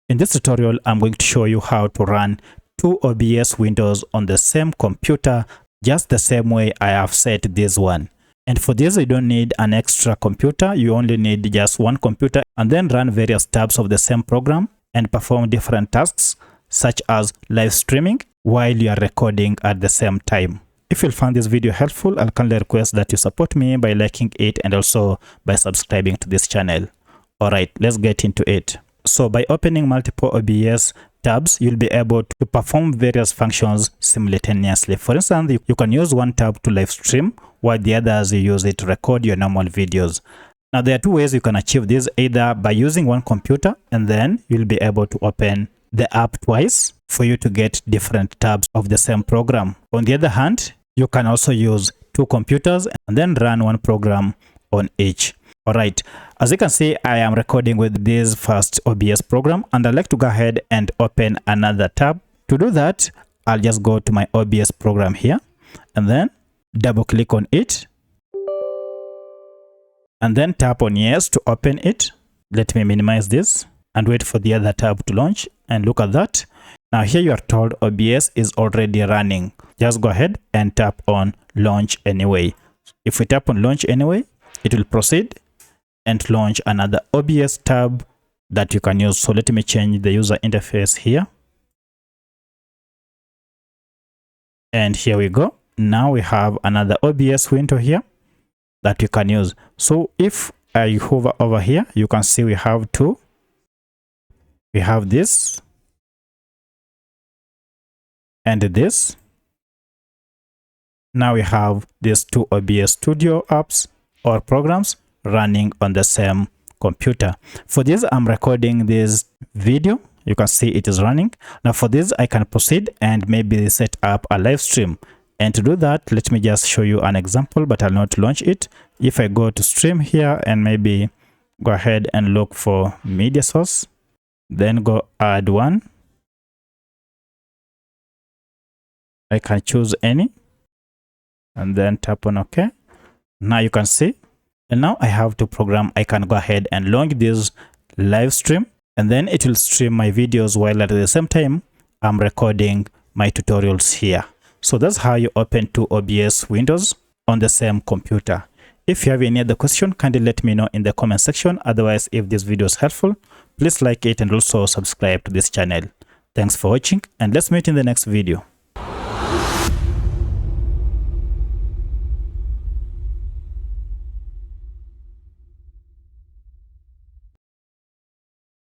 In this tutorial, I'm going to show you how to run two OBS windows on the same computer, just the same way I have set this one. And for this, you don't need an extra computer. You only need just one computer, and then run various tabs of the same program and perform different tasks such as live streaming while you are recording at the same time. If you found this video helpful, I'll kindly request that you support me by liking it and also by subscribing to this channel. Alright, let's get into it. So by opening multiple OBS tabs, you'll be able to perform various functions simultaneously. For instance, you can use one tab to live stream, while the others you use it to record your normal videos. Now there are two ways you can achieve this, either by using one computer and then you'll be able to open the app twice for you to get different tabs of the same program. On the other hand, you can also use two computers and then run one program on each. Alright, as you can see, I am recording with this first OBS program, and I'd like to go ahead and open another tab. To do that, I'll just go to my OBS program here and then double click on it and then tap on yes to open it. Let me minimize this and wait for the other tab to launch, and look at that. Now here you are told OBS is already running. Just go ahead and tap on launch anyway. If we tap on launch anyway, it will proceed and launch another OBS tab that you can use. So let me change the user interface here. And here we go. Now we have another OBS window here that you can use. So if I hover over here, you can see we have two. We have this and this. Now we have these two OBS Studio apps or programs running on the same computer. For this, I'm recording this video. You can see it is running. Now for this, I can proceed and maybe set up a live stream. And to do that, let me just show you an example, but I'll not launch it. If I go to stream here and maybe go ahead and look for media source, then go add one. I can choose any and then tap on OK. Now you can see. And now I have to program. I can go ahead and launch this live stream, and then it will stream my videos while at the same time I'm recording my tutorials here. So that's how you open two OBS windows on the same computer. If you have any other question, kindly let me know in the comment section. Otherwise, if this video is helpful, please like it and also subscribe to this channel. Thanks for watching, and let's meet in the next video.